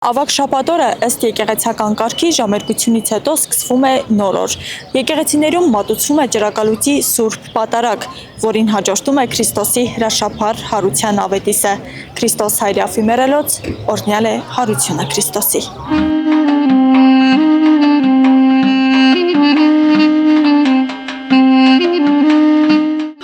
Ավագ շաբաթօրը ըստ եկեղեցական կարգի ժամերկությունից հետո սկսվում է նոր օր։ Եկեղեցիներում մատուցվում է ճրագալույցի Սուրբ Պատարագ, որին հաջորդում է Քրիստոսի հրաշափառ հարության ավետիսը։ Քրիստոս հայրի աֆիմերելոց, օրհնյալ է հարությունը Քրիստոսի։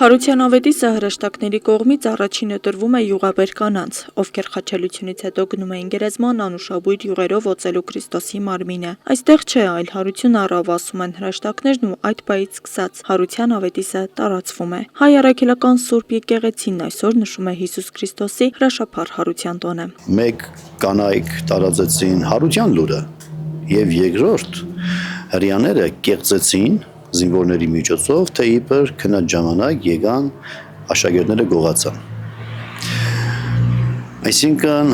Հարության ավետիսը հրեշտակների կողմից առաջինը տրվում է յուղաբեր կանանց, ովքեր խաչելությունից հետո գնում էին գերեզման անուշաբույր յուղերով օծելու Քրիստոսի մարմինը։ Այստեղ չէ, այլ հարություն առավ, ասում են հրեշտակներն ու այդ պահից սկսած հարության ավետիսը տարածվում է։ Հայ առաքելական Սուրբ եկեղեցին այսօր նշում է Հիսուս Քրիստոսի հրաշափառ հարության տոնը։ Մեկ կանայք տարածեցին հարության լուրը եւ երկրորդ հрьяաները կեղծեցին զինվորների միջոցով, թե իբր քնած ժամանակ եկան աշակերտները գողացան։ Այսինքն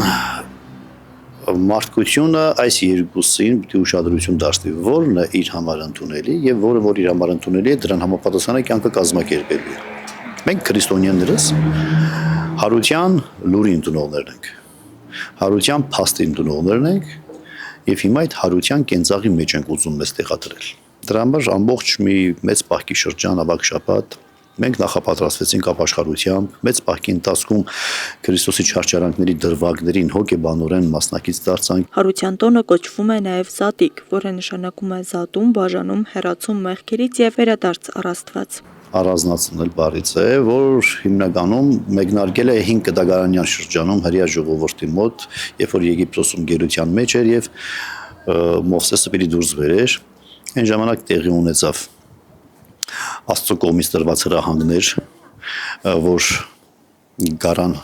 մարդկությունը այս երկուսին պիտի ուշադրություն դարձնի, որն է իր համար ընդունելի եւ որը որ իր համար ընդունելի է, դրան համապատասխան կյանքը կազմակերպելու է։ Մենք քրիստոնյաներս հարության լուրի ընդունողներն ենք։ Հարության փաստի ընդունողներն ենք եւ հիմա այդ հարության կենցաղի մեջ ենք ուզում մեզ տեղադրել։ Դրա համար ամբողջ մի մեծ պահքի շրջան ավագ շաբաթ մենք նախապատրաստվեցինք ապաշխարությամբ, մեծ պահքի ընթացքում Քրիստոսի չարչարանքների դրվագներին հոգեբանորեն մասնակից դարձանք։ Հարության տոնը կոչվում է նաև Զատիկ, որը նշանակում է զատում, բաժանում, հեռացում մեղքերից եւ վերադարձ առ Աստված։ Առանձնացնել բառից է, որ հիմնականում մեկնարկել է 5 կդագարանյան շրջանում հրեա ժողովրդի մոտ, երբ որ Եգիպտոսում գերության մեջ էր եւ Մովսեսը պիտի դուրս բերեր, այն ժամանակ տեղի ունեցավ Աստծո կողմից տրված հրահանգներ, որ գարան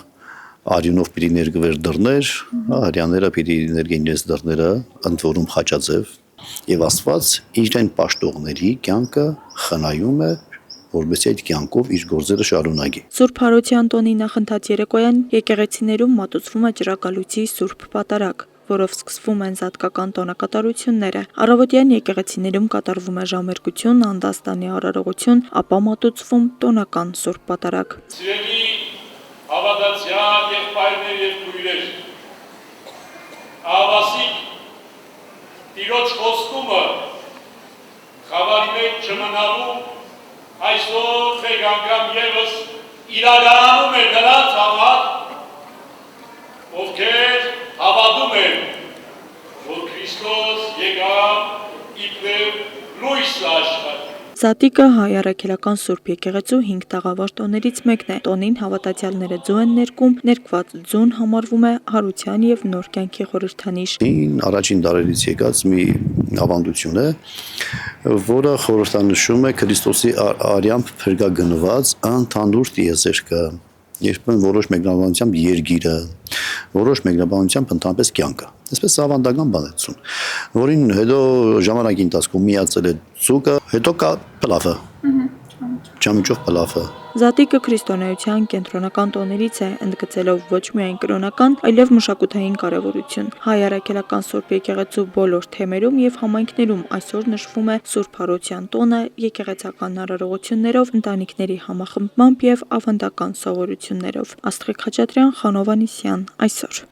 արյունով պիտի ներգվեր դռներ, հрьяաները պիտի ներգեին իրենց դռները ընդ որում խաչաձև եւ Աստված իր այն պաշտողների կյանքը խնայում է որովհետեւ այդ կյանքով իր գործերը շարունակի։ Սուրբ Հարության տոնի նախընթաց երեկոյան եկեղեցիներում մատուցվում է ճրագալույցի Սուրբ Պատարագ, որով սկսվում են զատկական տոնակատարությունները։ Առավոտյան եկեղեցիներում կատարվում է ժամերկություն, անդաստանի արարողություն, ապա մատուցվում տոնական Սուրբ Պատարագ։ Սիրելի հավատացյալ եղբայրներ եւ քույրեր, ավասիկ Տիրոջ խոստումը խավարի մեջ չմնալու այսօր մեկ անգամ եւս իրականանում է նրանց համար, ովքեր հավատում են, որ Քրիստոս եկավ իբրև լույս աշխարհ։ Զատիկը հայ առաքելական Սուրբ եկեղեցու 5 տաղավար տոներից մեկն է։ Տոնին հավատացյալները ձու են ներկում, ներկված ձուն համարվում է հարության եւ նոր կյանքի խորհրդանիշ։ Առաջին դարերից եկած մի ավանդություն է, որը խորհրդանշում է Քրիստոսի արյամբ փրկագնված ընդհանուր տիեզերքը, երբեմն որոշ մեկնաբանությամբ երգիրը, որոշ մեկնաբանությամբ ընդհանրապես կյանքը։ Այսպես ավանդական բան է ցուն, որին հետո ժամանակի ընթացքում միացել է ցուկը, հետո կա պլավը։ Ճամիչով պլավը։ Զատիկը քրիստոնեության կենտրոնական տոներից է, ընդգծելով ոչ միայն կրոնական, այլև մշակութային կարևորություն։ Հայ առաքելական Սուրբ եկեղեցու բոլոր թեմերում եւ համայնքներում այսօր նշվում է Սուրբ Հարության տոնը եկեղեցական արարողություններով, ընտանիքների համախմբմամբ եւ ավանդական սովորություններով։ Աստղիկ Խաչատրյան, Խանով Անիսյան, այսօր։